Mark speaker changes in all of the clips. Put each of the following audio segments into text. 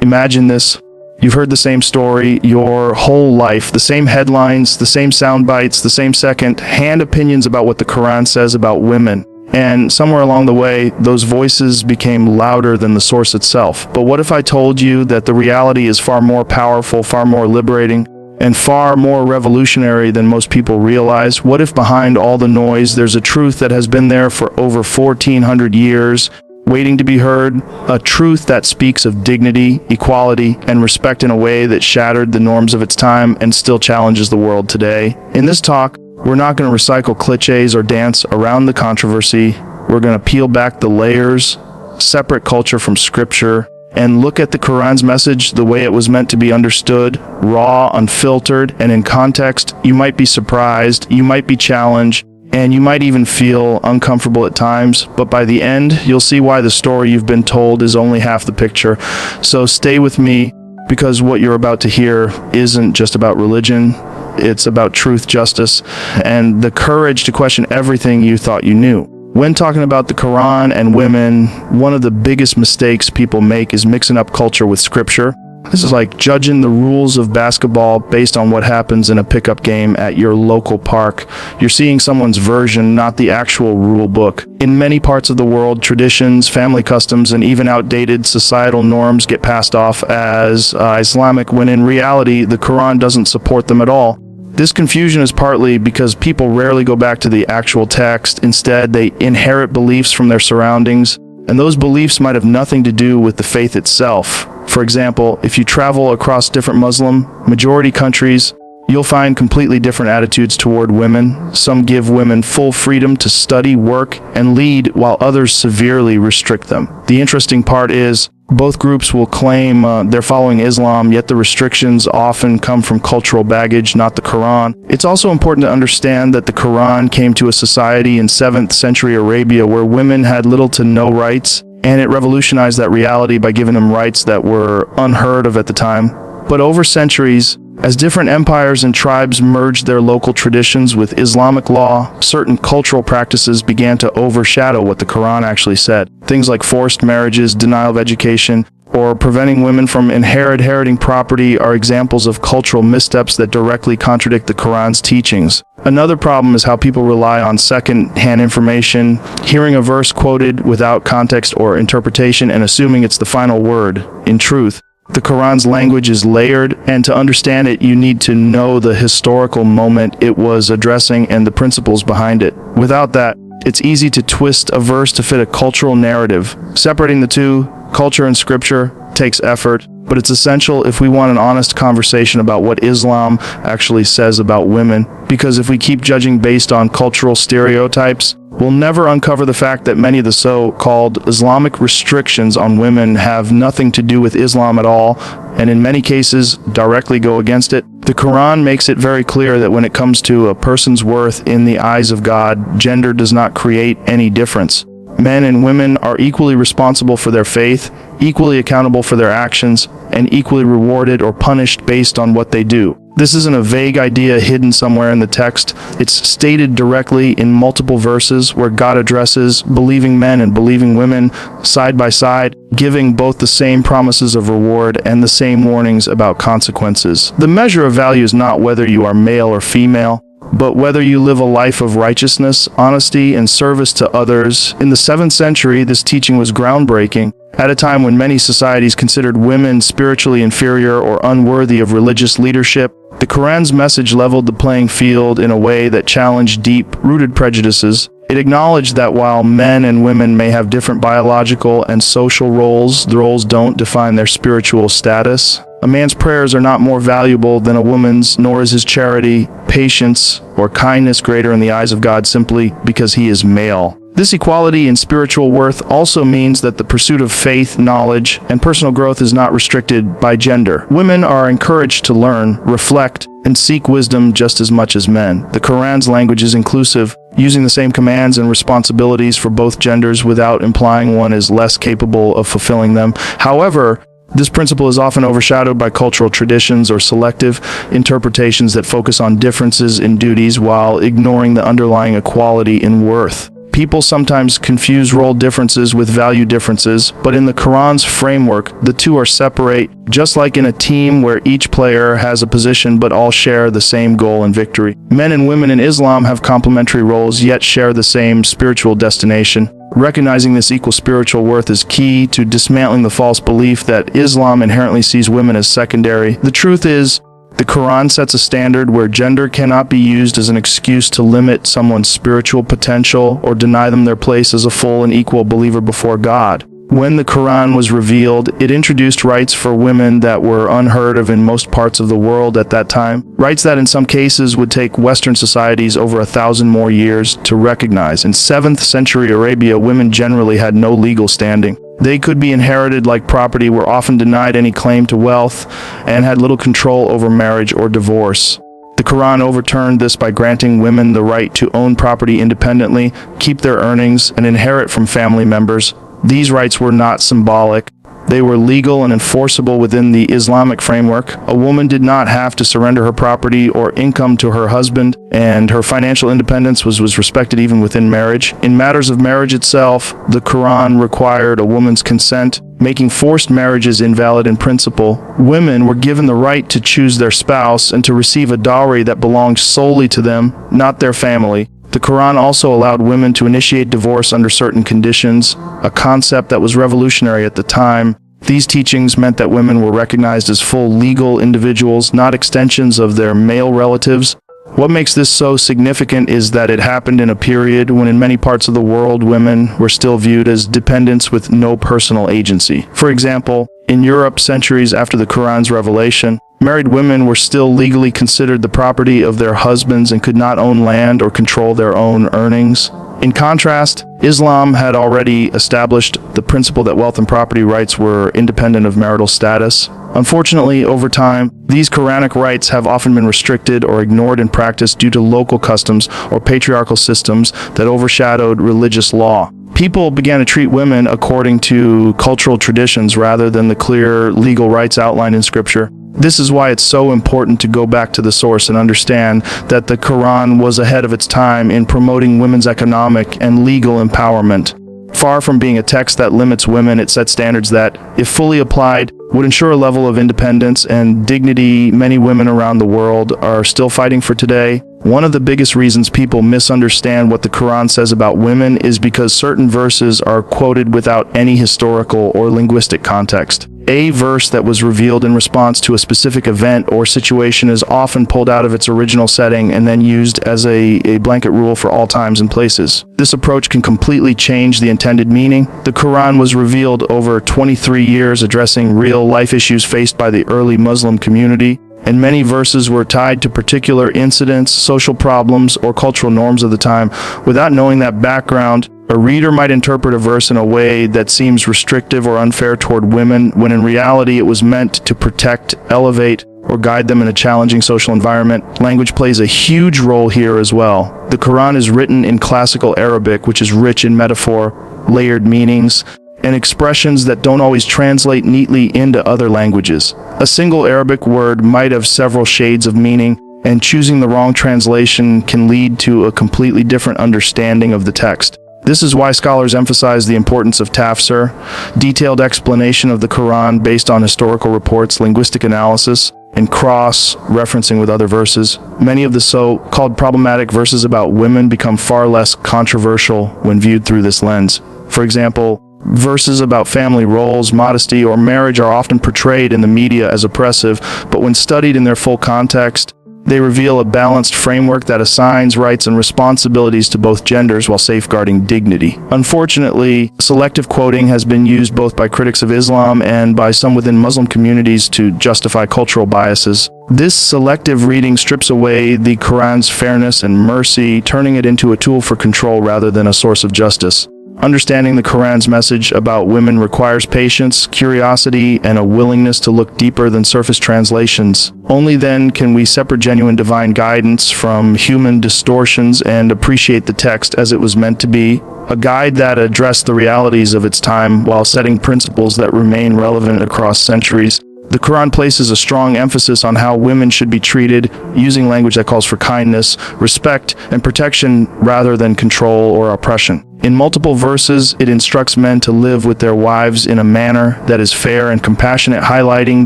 Speaker 1: Imagine this. You've heard the same story your whole life, the same headlines, the same sound bites, the same second-hand opinions about what the Quran says about women. And somewhere along the way, those voices became louder than the source itself. But what if I told you that the reality is far more powerful, far more liberating, and far more revolutionary than most people realize? What if behind all the noise, there's a truth that has been there for over 1,400 years, waiting to be heard, a truth that speaks of dignity, equality, and respect in a way that shattered the norms of its time and still challenges the world today? In this talk, we're not going to recycle cliches or dance around the controversy. We're going to peel back the layers, separate culture from scripture, and look at the Quran's message the way it was meant to be understood, raw, unfiltered, and in context. You might be surprised, you might be challenged, and you might even feel uncomfortable at times, but by the end, you'll see why the story you've been told is only half the picture. So stay with me, because what you're about to hear isn't just about religion. It's about truth, justice, and the courage to question everything you thought you knew. When talking about the Quran and women, one of the biggest mistakes people make is mixing up culture with scripture. This is like judging the rules of basketball based on what happens in a pickup game at your local park. You're seeing someone's version, not the actual rule book. In many parts of the world, traditions, family customs, and even outdated societal norms get passed off as Islamic, when in reality, the Quran doesn't support them at all. This confusion is partly because people rarely go back to the actual text. Instead, they inherit beliefs from their surroundings, and those beliefs might have nothing to do with the faith itself. For example, if you travel across different Muslim majority countries, you'll find completely different attitudes toward women. Some give women full freedom to study, work, and lead, while others severely restrict them. The interesting part is, both groups will claim they're following Islam, yet the restrictions often come from cultural baggage, not the Quran. It's also important to understand that the Quran came to a society in 7th century Arabia where women had little to no rights, and it revolutionized that reality by giving them rights that were unheard of at the time. But over centuries, as different empires and tribes merged their local traditions with Islamic law, certain cultural practices began to overshadow what the Quran actually said. Things like forced marriages, denial of education, or preventing women from inheriting property are examples of cultural missteps that directly contradict the Quran's teachings. Another problem is how people rely on second-hand information, hearing a verse quoted without context or interpretation and assuming it's the final word. In truth, the Quran's language is layered, and to understand it, you need to know the historical moment it was addressing and the principles behind it. Without that, it's easy to twist a verse to fit a cultural narrative. Separating the two, culture and scripture, takes effort, but it's essential if we want an honest conversation about what Islam actually says about women. Because if we keep judging based on cultural stereotypes, we'll never uncover the fact that many of the so-called Islamic restrictions on women have nothing to do with Islam at all, and in many cases directly go against it. The Quran makes it very clear that when it comes to a person's worth in the eyes of God, gender does not create any difference. Men and women are equally responsible for their faith, equally accountable for their actions, and equally rewarded or punished based on what they do. This isn't a vague idea hidden somewhere in the text. It's stated directly in multiple verses where God addresses believing men and believing women side by side, giving both the same promises of reward and the same warnings about consequences. The measure of value is not whether you are male or female, but whether you live a life of righteousness, honesty, and service to others. In the 7th century, this teaching was groundbreaking. At a time when many societies considered women spiritually inferior or unworthy of religious leadership, the Quran's message leveled the playing field in a way that challenged deep-rooted prejudices. It acknowledged that while men and women may have different biological and social roles, the roles don't define their spiritual status. A man's prayers are not more valuable than a woman's, nor is his charity, patience, or kindness greater in the eyes of God simply because he is male. This equality in spiritual worth also means that the pursuit of faith, knowledge, and personal growth is not restricted by gender. Women are encouraged to learn, reflect, and seek wisdom just as much as men. The Quran's language is inclusive, using the same commands and responsibilities for both genders without implying one is less capable of fulfilling them. However, this principle is often overshadowed by cultural traditions or selective interpretations that focus on differences in duties while ignoring the underlying equality in worth. People sometimes confuse role differences with value differences, but in the Quran's framework, the two are separate, just like in a team where each player has a position but all share the same goal and victory. Men and women in Islam have complementary roles yet share the same spiritual destination. Recognizing this equal spiritual worth is key to dismantling the false belief that Islam inherently sees women as secondary. The truth is, the Quran sets a standard where gender cannot be used as an excuse to limit someone's spiritual potential or deny them their place as a full and equal believer before God. When the Quran was revealed, it introduced rights for women that were unheard of in most parts of the world at that time, rights that in some cases would take Western societies over 1,000 more years to recognize. In 7th century Arabia, women generally had no legal standing. They could be inherited like property, were often denied any claim to wealth, and had little control over marriage or divorce. The Quran overturned this by granting women the right to own property independently, keep their earnings, and inherit from family members. These rights were not symbolic. They were legal and enforceable within the Islamic framework. A woman did not have to surrender her property or income to her husband, and her financial independence was respected even within marriage. In matters of marriage itself, the Quran required a woman's consent, making forced marriages invalid in principle. Women were given the right to choose their spouse and to receive a dowry that belonged solely to them, not their family. The Quran also allowed women to initiate divorce under certain conditions, a concept that was revolutionary at the time. These teachings meant that women were recognized as full legal individuals, not extensions of their male relatives. What makes this so significant is that it happened in a period when in many parts of the world women were still viewed as dependents with no personal agency. For example, in Europe centuries after the Quran's revelation, married women were still legally considered the property of their husbands and could not own land or control their own earnings. In contrast, Islam had already established the principle that wealth and property rights were independent of marital status. Unfortunately, over time, these Quranic rights have often been restricted or ignored in practice due to local customs or patriarchal systems that overshadowed religious law. People began to treat women according to cultural traditions rather than the clear legal rights outlined in Scripture. This is why it's so important to go back to the source and understand that the Quran was ahead of its time in promoting women's economic and legal empowerment. Far from being a text that limits women, it sets standards that, if fully applied, would ensure a level of independence and dignity many women around the world are still fighting for today. One of the biggest reasons people misunderstand what the Quran says about women is because certain verses are quoted without any historical or linguistic context. A verse that was revealed in response to a specific event or situation is often pulled out of its original setting and then used as a blanket rule for all times and places. This approach can completely change the intended meaning. The Quran was revealed over 23 years, addressing real-life issues faced by the early Muslim community, and many verses were tied to particular incidents, social problems, or cultural norms of the time. Without knowing that background, a reader might interpret a verse in a way that seems restrictive or unfair toward women, when in reality it was meant to protect, elevate, or guide them in a challenging social environment. Language plays a huge role here as well. The Quran is written in classical Arabic, which is rich in metaphor, layered meanings, and expressions that don't always translate neatly into other languages. A single Arabic word might have several shades of meaning, and choosing the wrong translation can lead to a completely different understanding of the text. This is why scholars emphasize the importance of tafsir, detailed explanation of the Quran based on historical reports, linguistic analysis, and cross-referencing with other verses. Many of the so-called problematic verses about women become far less controversial when viewed through this lens. For example, verses about family roles, modesty, or marriage are often portrayed in the media as oppressive, but when studied in their full context, they reveal a balanced framework that assigns rights and responsibilities to both genders while safeguarding dignity. Unfortunately, selective quoting has been used both by critics of Islam and by some within Muslim communities to justify cultural biases. This selective reading strips away the Quran's fairness and mercy, turning it into a tool for control rather than a source of justice. Understanding the Quran's message about women requires patience, curiosity, and a willingness to look deeper than surface translations. Only then can we separate genuine divine guidance from human distortions and appreciate the text as it was meant to be, a guide that addressed the realities of its time while setting principles that remain relevant across centuries. The Quran places a strong emphasis on how women should be treated, using language that calls for kindness, respect, and protection rather than control or oppression. In multiple verses, it instructs men to live with their wives in a manner that is fair and compassionate, highlighting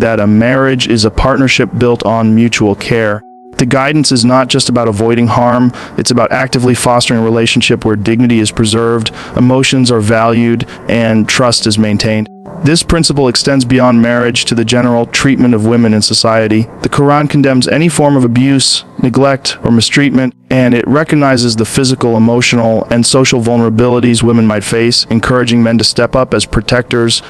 Speaker 1: that a marriage is a partnership built on mutual care. The guidance is not just about avoiding harm, it's about actively fostering a relationship where dignity is preserved, emotions are valued, and trust is maintained. This principle extends beyond marriage to the general treatment of women in society. The Quran condemns any form of abuse, neglect, or mistreatment, and it recognizes the physical, emotional, and social vulnerabilities women might face, encouraging men to step up as protectors,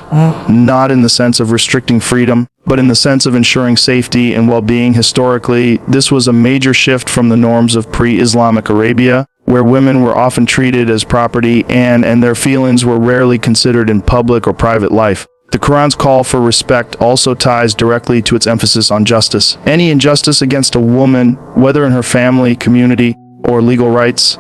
Speaker 1: not in the sense of restricting freedom, but in the sense of ensuring safety and well-being. Historically, this was a major shift from the norms of pre-Islamic Arabia, where women were often treated as property and their feelings were rarely considered in public or private life. The Quran's call for respect also ties directly to its emphasis on justice. Any injustice against a woman, whether in her family, community, or legal rights,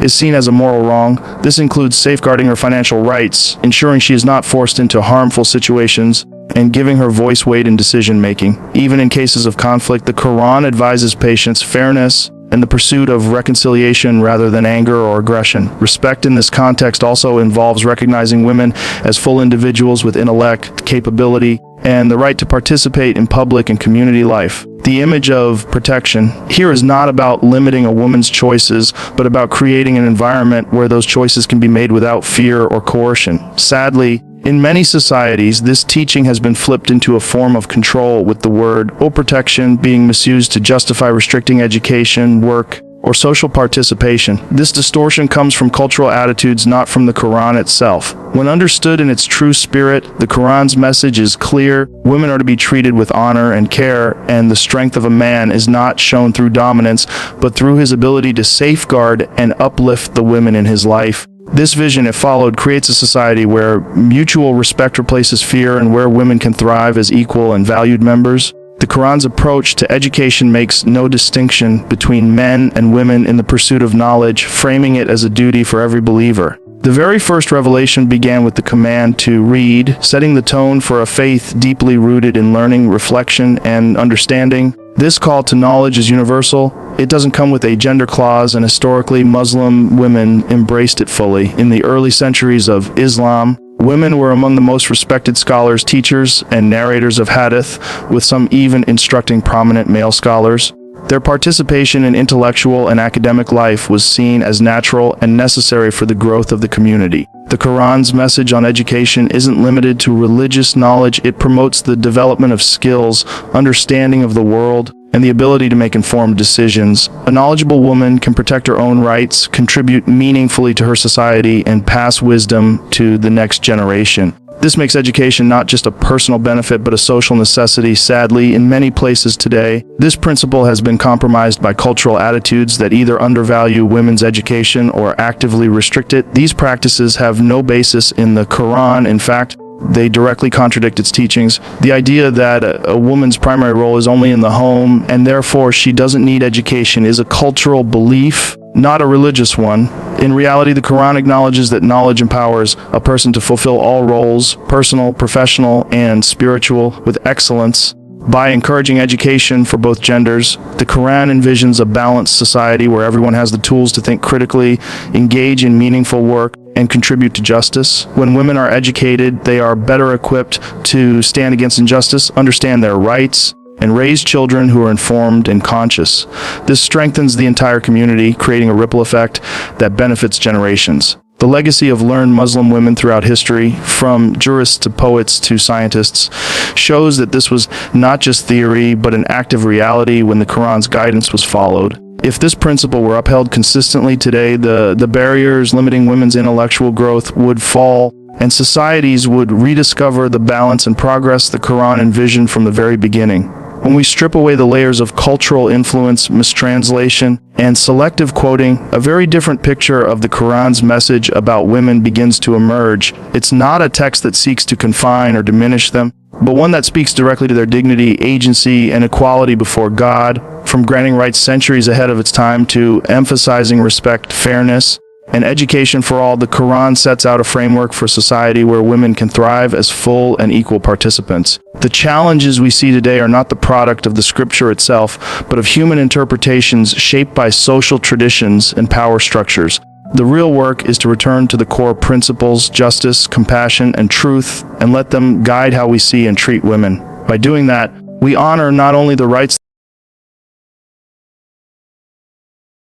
Speaker 1: is seen as a moral wrong. This includes safeguarding her financial rights, ensuring she is not forced into harmful situations, and giving her voice weight in decision-making. Even in cases of conflict, the Quran advises patience, fairness, and the pursuit of reconciliation rather than anger or aggression. Respect in this context also involves recognizing women as full individuals with intellect, capability, and the right to participate in public and community life. The image of protection here is not about limiting a woman's choices, but about creating an environment where those choices can be made without fear or coercion. Sadly, in many societies, this teaching has been flipped into a form of control, with the word protection being misused to justify restricting education, work, or social participation. This distortion comes from cultural attitudes, not from the Quran itself. When understood in its true spirit, the Quran's message is clear. Women are to be treated with honor and care, and the strength of a man is not shown through dominance, but through his ability to safeguard and uplift the women in his life. This vision, if followed, creates a society where mutual respect replaces fear and where women can thrive as equal and valued members. The Quran's approach to education makes no distinction between men and women in the pursuit of knowledge, framing it as a duty for every believer. The very first revelation began with the command to read, setting the tone for a faith deeply rooted in learning, reflection, and understanding. This call to knowledge is universal. It doesn't come with a gender clause, and historically, Muslim women embraced it fully. In the early centuries of Islam, women were among the most respected scholars, teachers, and narrators of hadith, with some even instructing prominent male scholars. Their participation in intellectual and academic life was seen as natural and necessary for the growth of the community. The Quran's message on education isn't limited to religious knowledge. It promotes the development of skills, understanding of the world, and the ability to make informed decisions. A knowledgeable woman can protect her own rights, contribute meaningfully to her society, and pass wisdom to the next generation. This makes education not just a personal benefit, but a social necessity. Sadly, in many places today, this principle has been compromised by cultural attitudes that either undervalue women's education or actively restrict it. These practices have no basis in the Quran. In fact, they directly contradict its teachings. The idea that a woman's primary role is only in the home and therefore she doesn't need education is a cultural belief, not a religious one. In reality, the Quran acknowledges that knowledge empowers a person to fulfill all roles, personal, professional, and spiritual, with excellence. By encouraging education for both genders, the Quran envisions a balanced society where everyone has the tools to think critically, engage in meaningful work, and contribute to justice. When women are educated, they are better equipped to stand against injustice, understand their rights, and raise children who are informed and conscious. This strengthens the entire community, creating a ripple effect that benefits generations. The legacy of learned Muslim women throughout history, from jurists to poets to scientists, shows that this was not just theory, but an active reality when the Quran's guidance was followed. If this principle were upheld consistently today, the barriers limiting women's intellectual growth would fall, and societies would rediscover the balance and progress the Quran envisioned from the very beginning. When we strip away the layers of cultural influence, mistranslation, and selective quoting, a very different picture of the Quran's message about women begins to emerge. It's not a text that seeks to confine or diminish them, but one that speaks directly to their dignity, agency, and equality before God. From granting rights centuries ahead of its time to emphasizing respect, fairness, and education for all, the Quran sets out a framework for society where women can thrive as full and equal participants. The challenges we see today are not the product of the scripture itself, but of human interpretations shaped by social traditions and power structures. The real work is to return to the core principles, justice, compassion, and truth, and let them guide how we see and treat women. By doing that, we honor not only the rights